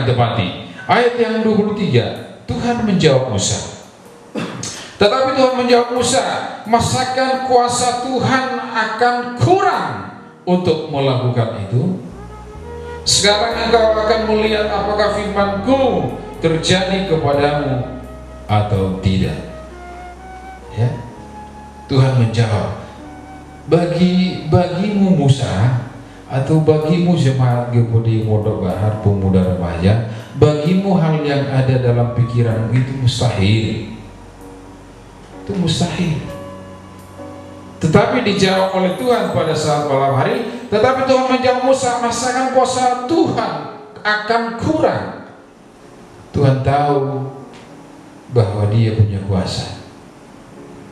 tepati. Ayat yang 23, Tuhan menjawab Musa. Tetapi Tuhan menjawab Musa, masakan kuasa Tuhan akan kurang untuk melakukan itu? Sekarang engkau akan melihat apakah firman-Ku terjadi kepadamu atau tidak. Ya, Tuhan menjawab, bagimu Musa, atau bagimu jemaat GPD Pondok Bahar pemuda remaja, bagimu hal yang ada dalam pikiranmu itu mustahil. Itu mustahil. Tetapi dijawab oleh Tuhan pada saat malam hari. Tetapi Tuhan menjawab Musa, masakan kuasa Tuhan akan kurang. Tuhan tahu bahwa Dia punya kuasa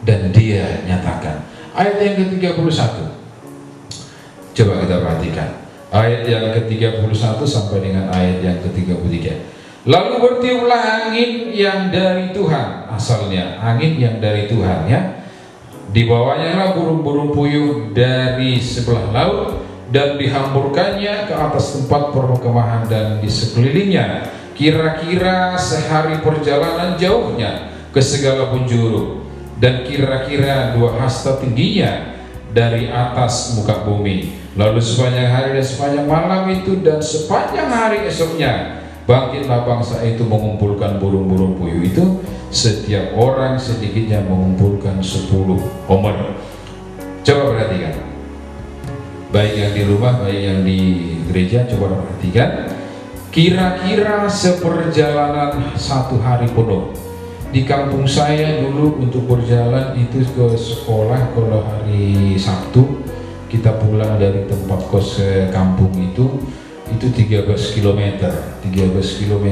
dan Dia nyatakan. Ayat yang ke-31, coba kita perhatikan ayat yang ke-31 sampai dengan ayat yang ke-33. Lalu bertiuplah angin yang dari Tuhan, asalnya angin yang dari Tuhan, ya. Dibawanya lah burung-burung puyuh dari sebelah laut dan dihamburkannya ke atas tempat perkemahan dan di sekelilingnya, kira-kira sehari perjalanan jauhnya ke segala penjuru, dan kira-kira 2 hasta tingginya dari atas muka bumi. Lalu sepanjang hari dan sepanjang malam itu dan sepanjang hari esoknya, bangkitlah bangsa itu mengumpulkan burung-burung puyuh itu, setiap orang sedikitnya mengumpulkan 10 homer. Coba perhatikan, baik yang di rumah, baik yang di gereja, coba perhatikan. Kira-kira seperjalanan 1 hari penuh. Di kampung saya dulu untuk berjalan itu ke sekolah, kalau hari Sabtu kita pulang dari tempat kos ke kampung itu 13 km. 13 km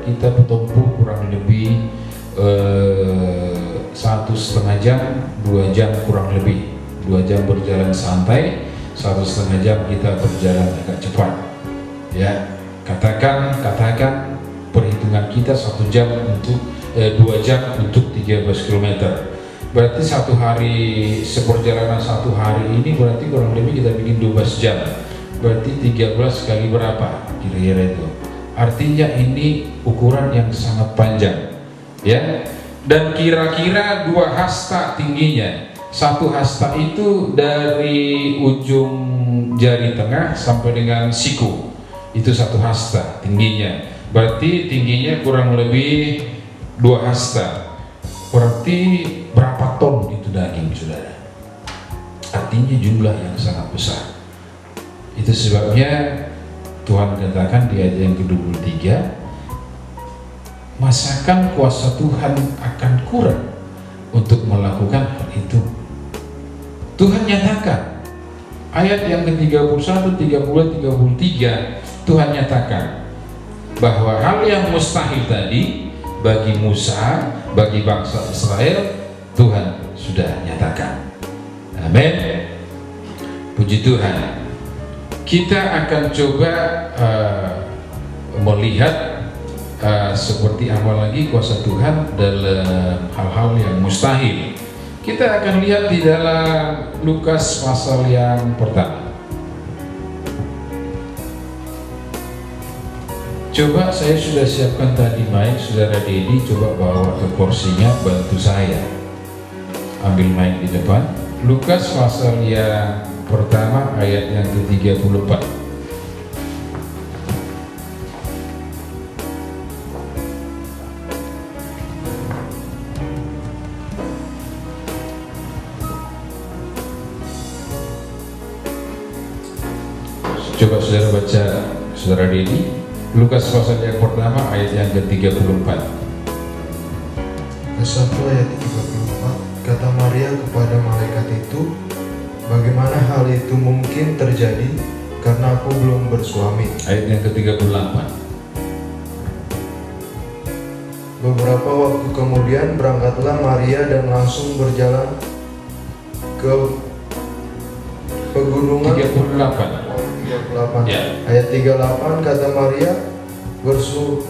kita bertempuh kurang lebih 1,5 jam, 2 jam kurang lebih. 2 jam berjalan santai, 1,5 jam kita berjalan agak cepat. Ya, katakan perhitungan kita 1 jam untuk 2 jam untuk 13 km. Berarti 1 hari, seperjalanan 1 hari ini berarti kurang lebih kita bikin 12 jam. Berarti 13 kali berapa kira-kira itu? Artinya ini ukuran yang sangat panjang, ya. Dan kira-kira 2 hasta tingginya. 1 hasta itu dari ujung jari tengah sampai dengan siku, itu 1 hasta tingginya. Berarti tingginya kurang lebih 2 hasta. Berarti berapa ton itu daging, saudara? Artinya jumlah yang sangat besar. Itu sebabnya Tuhan katakan di ayat yang ke-23, masakan kuasa Tuhan akan kurang untuk melakukan hal itu? Tuhan nyatakan. Ayat yang ke-31, 32, 33, Tuhan nyatakan bahwa hal yang mustahil tadi bagi Musa, bagi bangsa Israel, Tuhan sudah nyatakan. Amin. Puji Tuhan. Kita akan coba melihat seperti apa lagi kuasa Tuhan dalam hal-hal yang mustahil. Kita akan lihat di dalam Lukas pasal yang pertama. Coba, saya sudah siapkan tadi mic, saudara Dedi coba bawa ke kursinya, bantu saya ambil mic di depan. Lukas pasal yang pertama ayat yang ke-34. Coba saudara baca, saudara Dedi, Lukas pasal yang pertama ayat yang ke-34. Ayat 1 ayat 34, kata Maria kepada malaikat itu, bagaimana hal itu mungkin terjadi karena aku belum bersuami. Ayat yang ke-38. Beberapa waktu kemudian berangkatlah Maria dan langsung berjalan ke pegunungan. 38. 38. Ya. Ayat 38, kata Maria,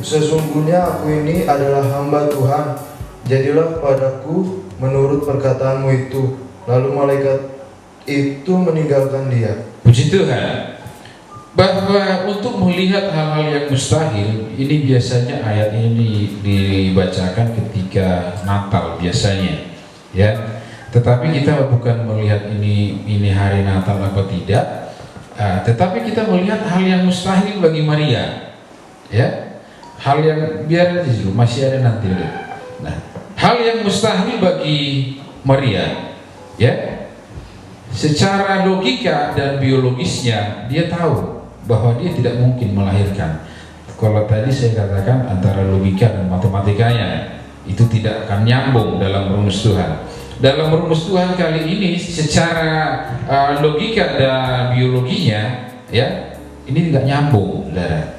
sesungguhnya aku ini adalah hamba Tuhan, jadilah padaku menurut perkataanmu itu. Lalu malaikat itu meninggalkan dia. Puji Tuhan. bahwa untuk melihat hal-hal yang mustahil ini biasanya ayat ini dibacakan ketika Natal biasanya, ya. Tetapi kita bukan melihat ini hari Natal apa tidak, tetapi kita melihat hal yang mustahil bagi Maria, ya. Hal yang biar aja dulu, masih ada nanti. Nah, hal yang mustahil bagi Maria, ya. Secara logika dan biologisnya dia tahu bahwa dia tidak mungkin melahirkan. Kalau tadi saya katakan antara logika dan matematikanya itu tidak akan nyambung dalam rumus Tuhan. Dalam rumus Tuhan kali ini secara logika dan biologinya, ya, ini tidak nyambung, saudara.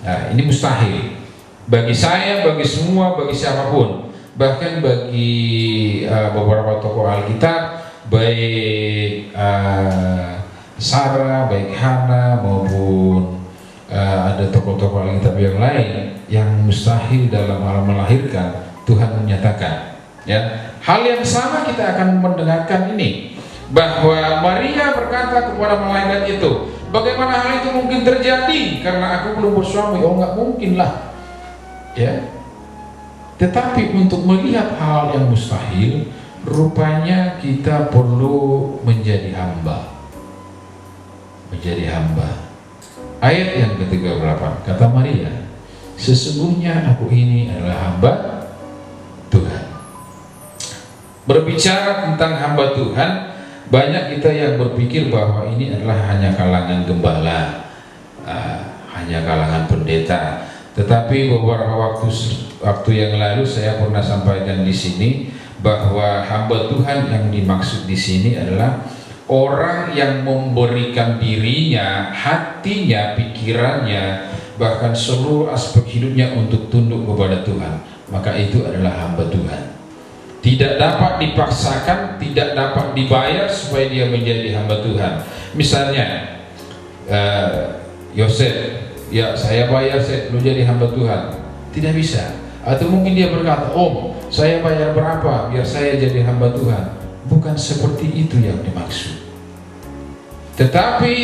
Nah, ini mustahil bagi saya, bagi semua, bagi siapapun, bahkan bagi beberapa tokoh Alkitab, baik Sarah, baik Hana maupun ada tokoh-tokoh Alkitab yang lain yang mustahil dalam hal melahirkan, Tuhan menyatakan, ya. Hal yang sama kita akan mendengarkan ini, bahwa Maria berkata kepada malaikat itu, bagaimana hal itu mungkin terjadi karena aku belum bersuami? Oh, nggak mungkin lah, ya. Tetapi untuk melihat hal yang mustahil, rupanya kita perlu menjadi hamba. Menjadi hamba. Ayat yang ke-38 kata Maria, sesungguhnya aku ini adalah hamba Tuhan. Berbicara tentang hamba Tuhan, banyak kita yang berpikir bahwa ini adalah hanya kalangan gembala, hanya kalangan pendeta. Tetapi beberapa waktu yang lalu saya pernah sampaikan di sini bahwa hamba Tuhan yang dimaksud di sini adalah orang yang memberikan dirinya, hatinya, pikirannya, bahkan seluruh aspek hidupnya untuk tunduk kepada Tuhan. Maka itu adalah hamba Tuhan. Tidak dapat dipaksakan, tidak dapat dibayar supaya dia menjadi hamba Tuhan. Misalnya Yosef, ya saya bayar lu jadi hamba Tuhan. Tidak bisa. Atau mungkin dia berkata, Om, saya bayar berapa biar saya jadi hamba Tuhan. Bukan seperti itu yang dimaksud. Tetapi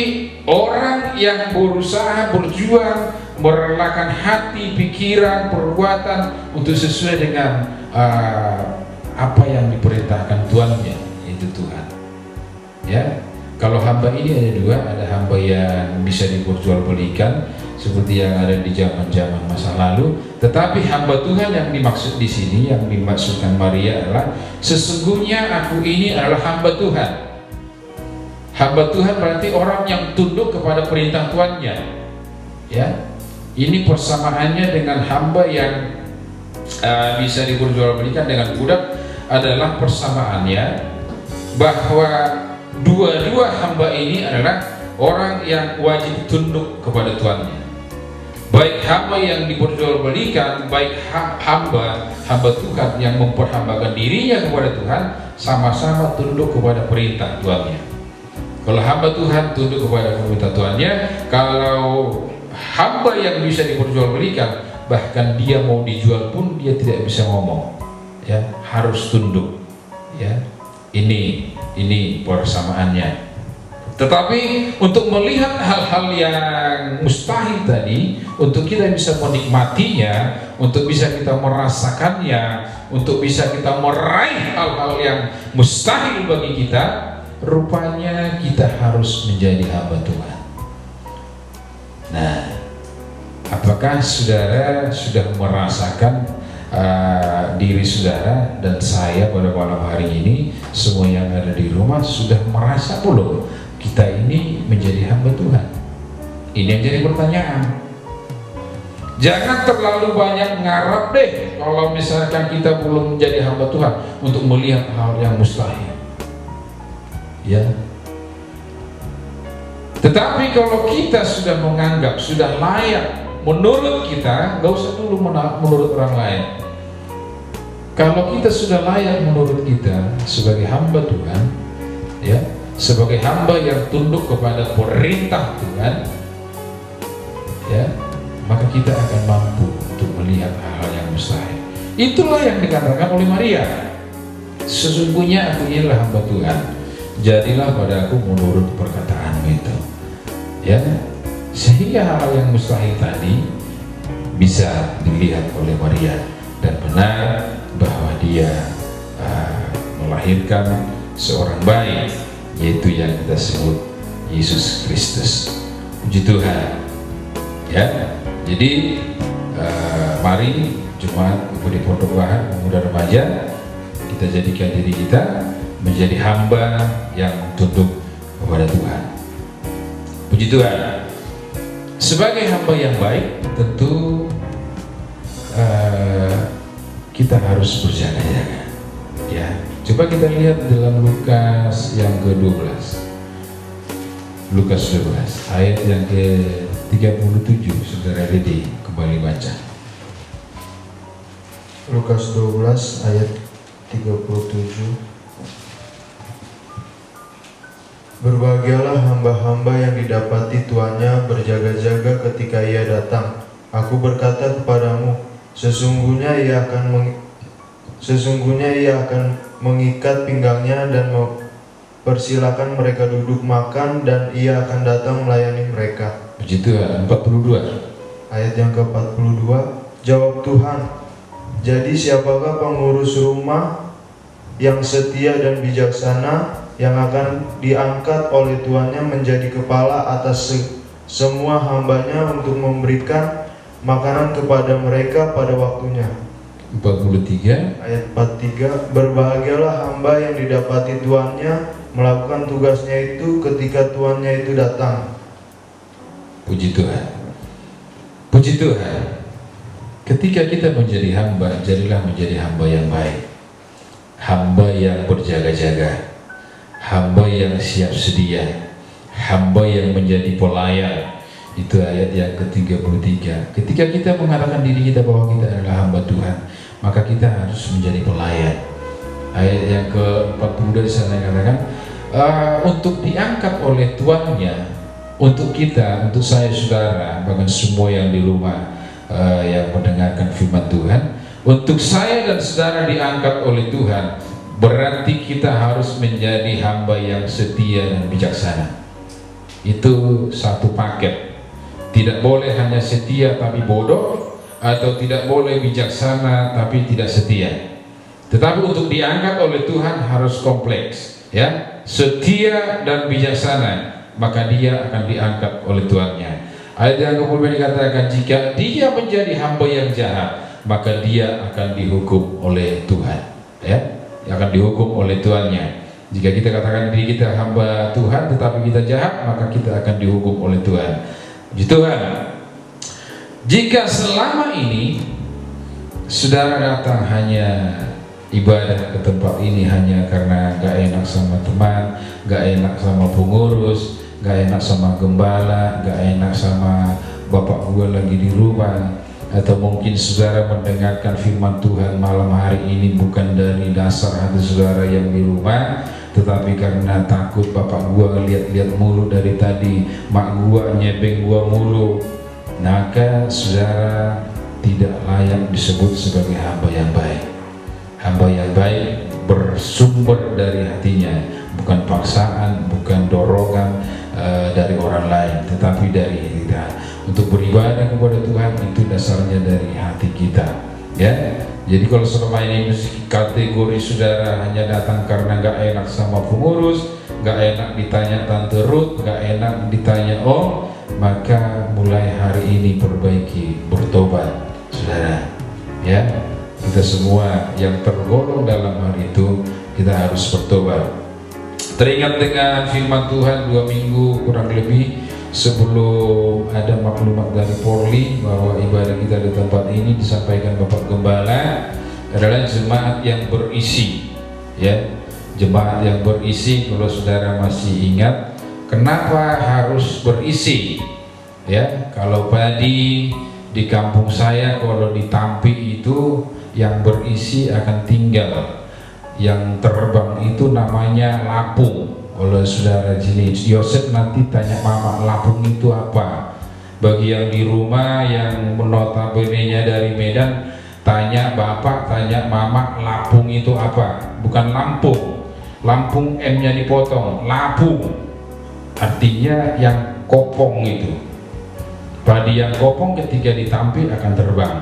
orang yang berusaha, berjuang, merelakan hati, pikiran, perbuatan untuk sesuai dengan apa yang diperintahkan tuannya, yaitu Tuhan. Ya, kalau hamba ini ada dua, ada hamba yang bisa diperjualbelikan seperti yang ada di zaman-zaman masa lalu. Tetapi hamba Tuhan yang dimaksud di sini, yang dimaksudkan Maria adalah sesungguhnya aku ini adalah hamba Tuhan. Hamba Tuhan berarti orang yang tunduk kepada perintah tuannya. Ya, ini persamaannya dengan hamba yang bisa diperjualbelikan dengan budak adalah persamaannya bahwa dua-dua hamba ini adalah orang yang wajib tunduk kepada tuannya. Baik hamba yang diperjualbelikan, baik hamba Tuhan yang memperhambakan dirinya kepada Tuhan, sama-sama tunduk kepada perintah tuannya. Kalau hamba Tuhan tunduk kepada perintah tuannya, kalau hamba yang bisa diperjualbelikan, bahkan dia mau dijual pun dia tidak bisa ngomong, ya, harus tunduk, ya. Ini persamaannya. Tetapi untuk melihat hal-hal yang mustahil tadi, untuk kita bisa menikmatinya, untuk bisa kita merasakannya, untuk bisa kita meraih hal-hal yang mustahil bagi kita, rupanya kita harus menjadi hamba Tuhan. Nah, apakah saudara sudah merasakan diri saudara dan saya pada malam hari ini, semua yang ada di rumah sudah merasa belum kita ini menjadi hamba Tuhan? Ini yang jadi pertanyaan. Jangan terlalu banyak ngarap deh kalau misalkan kita belum menjadi hamba Tuhan untuk melihat hal yang mustahil, ya. Tetapi kalau kita sudah menganggap sudah layak menurut kita, gak usah dulu menurut orang lain. Kalau kita sudah layak menurut kita sebagai hamba Tuhan, ya, sebagai hamba yang tunduk kepada perintah Tuhan, ya, maka kita akan mampu untuk melihat hal-hal yang mustahil. Itulah yang dikatakan oleh Maria, sesungguhnya aku inilah hamba Tuhan, jadilah padaku menurut perkataanmu itu. Ya, Sehingga hal yang mustahil tadi bisa dilihat oleh Maria, dan benar bahwa dia melahirkan seorang bayi, yaitu yang kita sebut Yesus Kristus. Puji Tuhan. Ya, jadi mari Jemaat Budi Pondok Bahar Pemuda Remaja, kita jadikan diri kita menjadi hamba yang tunduk kepada Tuhan. Puji Tuhan. Sebagai hamba yang baik, tentu kita harus berjaga-jaga. Ya, coba kita lihat dalam Lukas yang ke-12. Lukas 12 ayat yang ke-37, Saudara Dede kembali baca. Lukas 12 ayat 37. Berbahagialah hamba-hamba yang didapati tuannya berjaga-jaga ketika ia datang. Aku berkata kepadamu, sesungguhnya ia akan mengikat pinggangnya dan mempersilakan mereka duduk makan, dan ia akan datang melayani mereka. Puji Tuhan. 42. Ayat yang ke-42. Jawab Tuhan, jadi siapakah pengurus rumah yang setia dan bijaksana, yang akan diangkat oleh tuannya menjadi kepala atas semua hambanya untuk memberikan makanan kepada mereka pada waktunya. 43. Ayat 43. Berbahagialah hamba yang didapati tuannya melakukan tugasnya itu ketika tuannya itu datang. Puji Tuhan. Puji Tuhan. Ketika kita menjadi hamba, jadilah menjadi hamba yang baik, hamba yang berjaga-jaga, hamba yang siap sedia, hamba yang menjadi pelayan. Itu ayat yang ke-33. Ketika kita mengatakan diri kita bahwa kita adalah hamba Tuhan, maka kita harus menjadi pelayan. Ayat yang ke-42 di sana katakan, untuk diangkat oleh tuannya, untuk kita, untuk saya saudara, bahkan semua yang di rumah yang mendengarkan firman Tuhan, untuk saya dan saudara diangkat oleh Tuhan, berarti kita harus menjadi hamba yang setia dan bijaksana. Itu satu paket. Tidak boleh hanya setia tapi bodoh, atau tidak boleh bijaksana tapi tidak setia. Tetapi untuk diangkat oleh Tuhan harus kompleks, ya, setia dan bijaksana, maka dia akan diangkat oleh tuannya. Ayat yang kemudian dikatakan, jika dia menjadi hamba yang jahat, maka dia akan dihukum oleh Tuhan, ya, akan dihukum oleh tuannya. Jika kita katakan diri kita hamba Tuhan tetapi kita jahat, maka kita akan dihukum oleh Tuhan. Puji Tuhan. Jika selama ini saudara datang hanya ibadah ke tempat ini hanya karena gak enak sama teman, gak enak sama pengurus, gak enak sama gembala, gak enak sama bapak gue lagi di rumah, atau mungkin saudara mendengarkan firman Tuhan malam hari ini bukan dari dasar hati saudara yang di rumah, tetapi karena takut bapak gua lihat-lihat mulu dari tadi, mak gua nyebeng gua mulu, maka saudara tidak layak disebut sebagai hamba yang baik. Hamba yang baik bersumber dari hatinya, bukan paksaan, bukan dorongan dari orang lain, tetapi dari kita. Untuk beribadah kepada Tuhan itu dasarnya dari hati kita, ya. Jadi kalau selama ini kategori saudara hanya datang karena gak enak sama pengurus, gak enak ditanya Tante Ruth, gak enak ditanya Om, maka mulai hari ini perbaiki, bertobat, saudara, ya. Kita semua yang tergolong dalam hal itu, kita harus bertobat. Teringat dengan firman Tuhan 2 minggu kurang lebih sebelum ada maklumat dari Polri bahwa ibadah kita di tempat ini disampaikan Bapak Gembala adalah jemaat yang berisi, ya, jemaat yang berisi. Kalau saudara masih ingat kenapa harus berisi, ya, kalau tadi di kampung saya kalau di Tampi itu yang berisi akan tinggal, yang terbang itu namanya lapung. Oleh saudara sini Yosef nanti tanya mama, lapung itu apa? Bagi yang di rumah yang notabene-nya dari Medan, tanya bapak, tanya mama, lapung itu apa? Bukan Lampung. Lampung M-nya dipotong, lapung artinya yang kopong itu, Padi yang kopong ketika ditampil akan terbang.